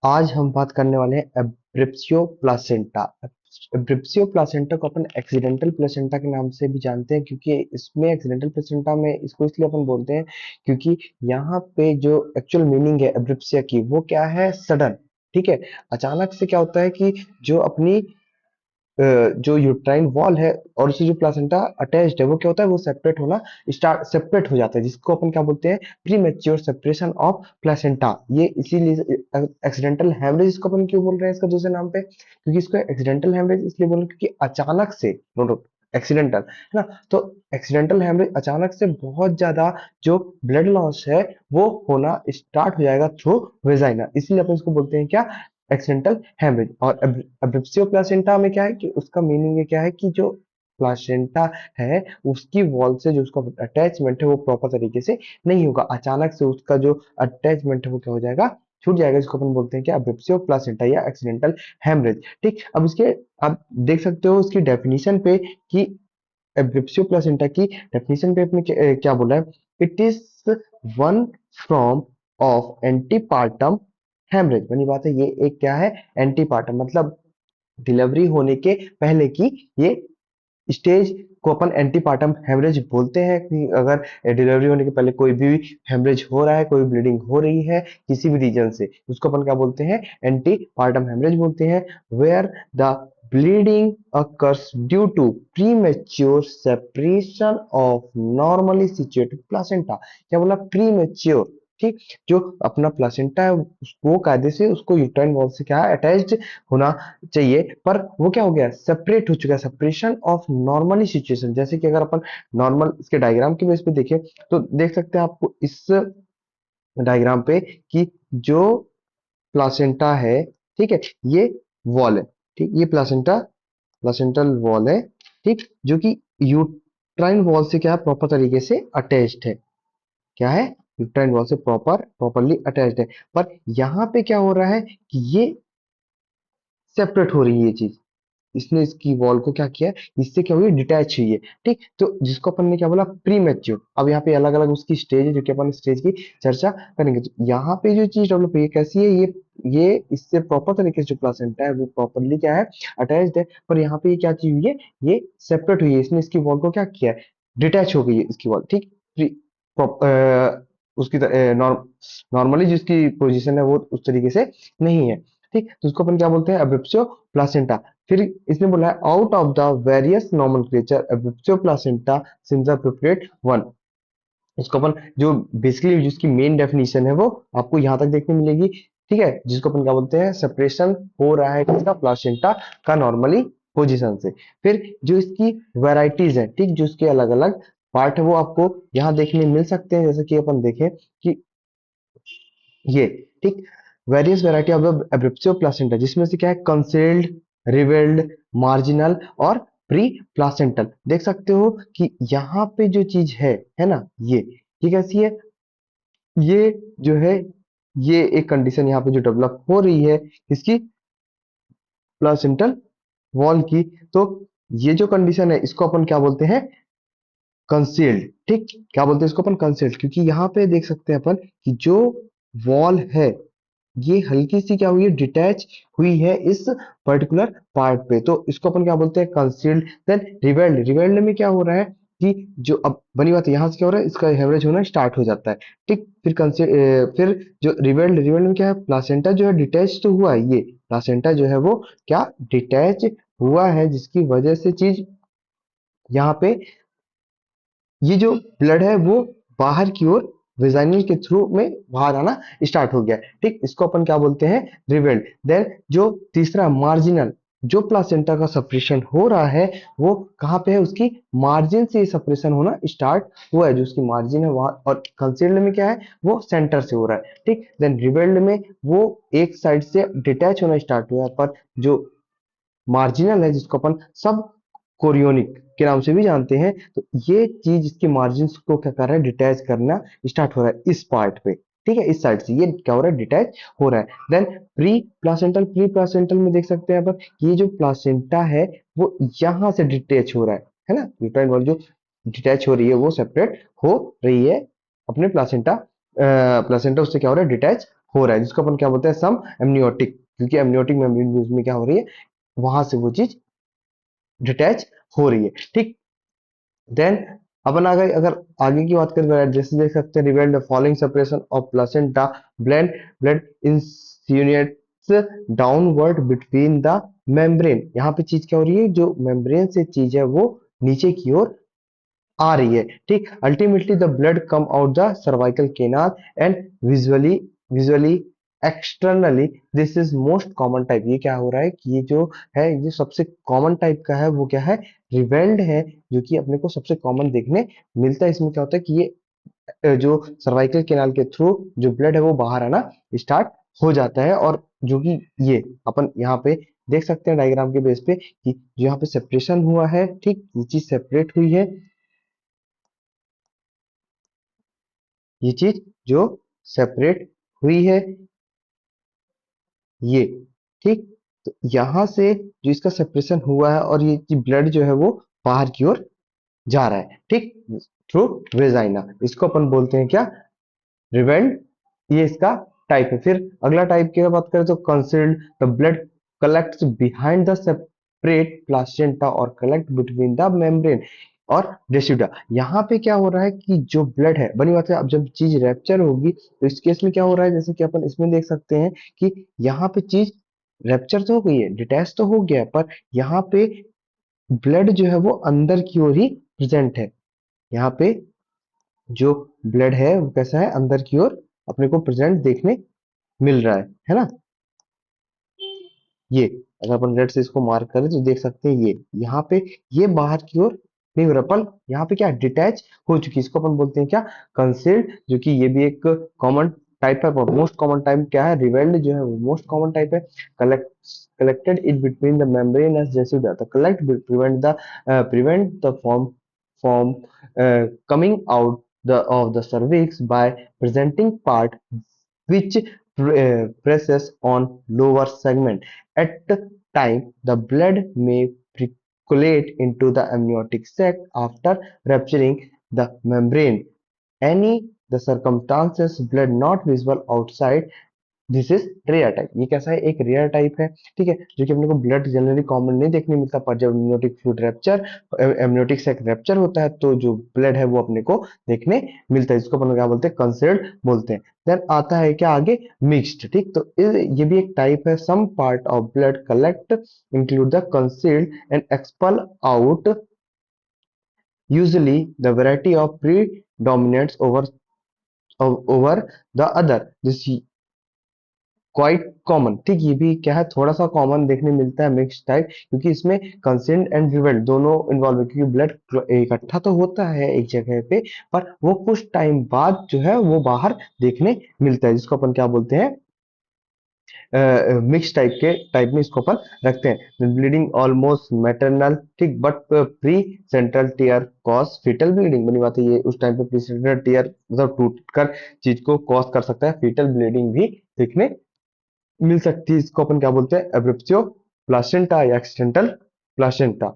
आज हम बात करने वाले हैं एब्रिप्सियो प्लासेंटा। एब्रिप्सियो प्लासेंटा को अपन एक्सीडेंटल प्लासेंटा के नाम से भी जानते हैं, क्योंकि इसमें एक्सीडेंटल प्लासेंटा में इसको इसलिए अपन बोलते हैं क्योंकि यहाँ पे जो एक्चुअल मीनिंग है एब्रिप्सिया की वो क्या है, सडन। ठीक है, अचानक से क्या होता है कि जो अपनी जो यूट्राइन वॉल है और उससे जो प्लासेंटा अटैच्ड है वो क्या होता है, वो सेपरेट हो जाता है, जिसको अपन क्या बोलते हैं, pre mature separation of placenta. ये इसीलिए एक्सीडेंटल हेमरेज इसको अपन क्यों बोल रहे हैं इसका दूसरे नाम पे, क्योंकि इसको एक्सीडेंटल हेमरेज इसलिए बोल रहे हैं क्योंकि अचानक से, नो एक्सीडेंटल है ना, तो एक्सीडेंटल हेमरेज अचानक से बहुत ज्यादा जो ब्लड लॉस है वो होना स्टार्ट हो जाएगा थ्रू वेजाइना, इसीलिए अपन इसको बोलते हैं क्या, एक्सीडेंटल हेमरेज। और एब्रिप्सियो प्लासेंटा में क्या है कि उसका मीनिंग है क्या है कि जो प्लासेंटा है उसकी वॉल से जो उसका अटैचमेंट है वो प्रॉपर तरीके से नहीं होगा, अचानक से उसका जो अटैचमेंट है वो क्या हो जाएगा, छूट जाएगा, जिसको अपन बोलते हैं क्या, एब्रिप्सियो प्लासेंटा या एक्सीडेंटल हेमरेज। ठीक, अब इसके आप देख सकते हो इसकी डेफिनेशन पे कि एब्रिप्सियो प्लासेंटा की डेफिनेशन पे अपने क्या बोला है, it is one from of antepartum haemorrhage. बनी बात है, ये एक क्या है, एंटीपार्टम मतलब डिलीवरी होने के पहले की ये स्टेज को अपन एंटीपार्टम हेमरेज बोलते हैं कि अगर डिलीवरी होने के पहले कोई भी हेमरेज हो रहा है, कोई ब्लीडिंग हो रही है किसी भी रीजन से, उसको अपन क्या बोलते हैं, एंटीपार्टम हेमरेज बोलते हैं। Where the bleeding occurs due to premature separation of normally situated placenta। क्या बोला, प्रीमेच्योर। ठीक, जो अपना प्लासेंटा है वो कायदे से उसको यूट्राइन वॉल से क्या अटैच्ड होना चाहिए, पर वो क्या हो गया, सेपरेट हो चुका है, सेपरेशन ऑफ नॉर्मली सिचुएशन। जैसे कि अगर अपन नॉर्मल इसके डायग्राम के बेस पे देखें तो देख सकते हैं आपको इस डायग्राम पे कि जो प्लासेंटा है, ठीक है, ये वॉल है, ठीक, ये प्लासेंटा प्लासेंटल वॉल है, ठीक, जो कि यूट्राइन वॉल से क्या है, प्रॉपर तरीके से अटैच्ड है, क्या है, यूट्राइन वॉल से प्रॉपरली अटैच्ड है। पर यहाँ पे क्या हो रहा है कि ये सेपरेट हो रही है ये चीज, इसने इसकी वॉल को क्या किया है, इससे क्या हुई है, डिटैच हुई है। ठीक, तो जिसको अपन ने क्या बोला, प्री मैच्योर। अब यहाँ पे अलग अलग उसकी स्टेज है जो कि अपन स्टेज की चर्चा करेंगे। तो यहाँ पे जो चीज डेवलप हुई है कैसी है, ये इससे प्रॉपर तरीके से जो प्लासेंटा है वो प्रॉपरली क्या है, अटैच्ड है। पर यहाँ पे ये क्या चीज हुई है, ये सेपरेट हुई है, इसने इसकी वॉल को क्या किया है, डिटैच हो गई है इसकी वॉल। ठीक, उसकी नॉर्मली जिसकी पोजीशन है वो उस तरीके से नहीं है। ठीक, तो उसको अपन क्या बोलते हैं, एब्रिप्सियो प्लासेंटा। फिर इसने बोला है, out of the various nomenclature abruptio placenta seems appropriate one. इसको अपन जो बेसिकली जिसकी मेन डेफिनेशन है वो आपको यहाँ तक देखने मिलेगी। ठीक है, जिसको अपन क्या बोलते हैं, सेपरेशन हो रहा है किसका, प्लासेंटा का नॉर्मली पोजीशन से। फिर जो इसकी वेराइटीज है, ठीक, जो इसके अलग अलग पार्ट है वो आपको यहाँ देखने मिल सकते हैं। जैसे कि अपन देखें कि ये, ठीक, various variety of the abruptio placenta, जिसमें से क्या है, कंसील्ड, रिवेल्ड, मार्जिनल और प्री प्लासेंटल। देख सकते हो कि यहाँ पे जो चीज है ना, ये कैसी है, ये जो है, ये एक कंडीशन यहाँ पे जो डेवलप हो रही है इसकी प्लासेंटल वॉल की, तो ये जो कंडीशन है इसको अपन क्या बोलते हैं, कंसील्ड। ठीक, क्या बोलते हैं इसको अपन, कंसील्ड, क्योंकि यहाँ पे देख सकते हैं अपन कि जो वॉल है ये हल्की सी क्या हुई है, डिटैच हुई है इस पर्टिकुलर पार्ट पे, तो इसको अपन क्या बोलते हैं, कंसील्ड। देन रिवेल्ड, रिवेल्ड में क्या हो रहा है कि जो अब बनी बात है यहाँ से क्या हो रहा है, इसका हेवरेज होना स्टार्ट हो जाता है। ठीक, फिर जो रिवेल्ड, रिवेल्ड में क्या है, प्लासेंटा जो है डिटैच तो हुआ है, ये प्लासेंटा जो है वो क्या, डिटैच हुआ है, जिसकी वजह से चीज यहाँ पे ये जो ब्लड है वो बाहर की ओर वेजाइनल के थ्रू में बाहर आना स्टार्ट हो गया। ठीक, इसको अपन क्या बोलते हैं, रिवेल्ड। देन जो तीसरा मार्जिनल, जो प्लासेंटा का सप्रेशन हो रहा है वो कहाँ पे है, उसकी मार्जिन से सप्रेशन होना स्टार्ट हुआ है, जो उसकी मार्जिन है वहां। और कंसील्ड में क्या है, वो सेंटर से हो रहा है। ठीक, देन रिवेल्ड में वो एक साइड से डिटैच होना स्टार्ट हुआ है, पर जो मार्जिनल है जिसको अपन सब कोरियोनिक के नाम से भी जानते हैं, तो ये चीज इसकी मार्जिन को क्या कर रहा है, डिटैच करना स्टार्ट हो रहा है इस पार्ट पे। ठीक है, इस साइड से ये क्या हो रहा है, डिटैच हो रहा है। देन प्री प्लासेंटल में देख सकते हैं अपन, ये जो प्लासेंटा है वो यहाँ से डिटैच हो रहा है ना, यूट्राइन वॉल जो डिटैच हो रही है वो सेपरेट हो रही है अपने प्लासेंटा, प्लासेंटा उससे क्या हो रहा है, डिटैच हो रहा है, जिसको अपन क्या बोलते हैं, सम एमनियोटिक, क्योंकि एमनियोटिक मेम्ब्रेन में क्या हो रही है, वहां से वो चीज डिटैच हो रही है। ठीक, देन अपन आगे अगर आगे की बात करें, जैसे देख सकते हैं, reveal the following separation of placenta, blood blood insinuates downward between the membrane. यहाँ पे चीज क्या हो रही है, जो मेम्ब्रेन से चीज है वो नीचे की ओर आ रही है। ठीक, ultimately the blood come out the cervical canal and visually visually externally, this is most common type. ये क्या हो रहा है कि ये जो है, ये सबसे कॉमन टाइप का है, वो क्या है, रिवेल्ड है, जो कि अपने को सबसे कॉमन देखने मिलता है। इसमें क्या होता है कि ये जो सर्वाइकल केनाल के थ्रू जो ब्लड है वो बाहर आना स्टार्ट हो जाता है, और जो कि ये अपन यहाँ पे देख सकते हैं डायग्राम के बेस पे कि जो यहाँ पे सेपरेशन हुआ है, ठीक, ये चीज सेपरेट हुई है, ये चीज जो सेपरेट हुई है, ये, ठीक, तो यहां से जो इसका सेपरेशन हुआ है, और ये ब्लड जो है वो बाहर की ओर जा रहा है, ठीक, थ्रू वेजाइना, इसको अपन बोलते हैं क्या, रिवेल्ड। ये इसका टाइप है। फिर अगला टाइप की बात करें तो concealed, the blood collects behind the separate placenta और कलेक्ट बिटवीन द मेम्ब्रेन और डेसिडा। यहाँ पे क्या हो रहा है कि जो ब्लड है, बनी बात है, अब जब चीज रैप्चर होगी तो इस केस में क्या हो रहा है, जैसे कि अपन इसमें देख सकते हैं कि यहाँ पे चीज रैप्चर तो हो गई है, डिटैच तो हो गया है, पर यहाँ पे ब्लड जो है वो अंदर की ओर ही प्रेजेंट है। यहाँ पे जो ब्लड है वो कैसा है, अंदर की ओर अपने को प्रेजेंट देखने मिल रहा है ना। ये अगर अपन रेड से इसको मार्क करें तो देख सकते हैं, ये यहाँ पे ये बाहर की ओर नहीं हो रहा, पर यहाँ पे क्या डिटैच हो चुकी है, इसको अपन बोलते हैं क्या, कंसील्ड, जो कि ये भी एक कॉमन टाइप है। मोस्ट कॉमन टाइप क्या है, रिवेल्ड जो है वो मोस्ट कॉमन टाइप है। Collect collected in between the membrane as जेसिडा, तो collect prevent the form coming out of the cervix by presenting part which presses on lower segment. At the time, the blood may percolate into the amniotic sac after rupturing the membrane. Any the circumstances blood not visible outside, this is rare type. ये कैसा है, एक rare type है, ठीक है, जो कि अपने को ब्लड जनरली कॉमन नहीं देखने मिलता, पर जब amniotic fluid rupture, amniotic sac rupture होता है तो जो ब्लड है वो अपने को देखने मिलता है, जिसको अपन क्या बोलते हैं, कंसिल्ड बोलते हैं। देन आता है क्या आगे, मिक्स्ड, ठीक, तो ये भी एक टाइप है। Some part of blood collect include the concealed and expel out, usually the variety of predominates over the other, this quite common, ठीक, ये भी क्या है, थोड़ा सा कॉमन देखने मिलता है मिक्स टाइप, क्योंकि इसमें कंसेंट एंड रिवेल्ट दोनों इन्वॉल्व है, क्योंकि ब्लड इकट्ठा तो होता है एक जगह पे, पर वो कुछ टाइम बाद जो है वो बाहर देखने मिलता है, जिसको अपन क्या बोलते हैं, मिक्स टाइप के टाइप में इसको अपन रखते हैं। ब्लीडिंग ऑलमोस्ट मैटरनल, ठीक, but pre central tear cause fetal bleeding, बनी बात है, ये उस टाइम पे प्री सेंट्रल टीयर मतलब टूट कर चीज को कॉज कर सकता है, फीटल ब्लीडिंग भी देखने मिल सकती है। इसको अपन क्या बोलते हैं, एब्रेप्सियो प्लासेंटा या एक्सटेंटल प्लासेंटा।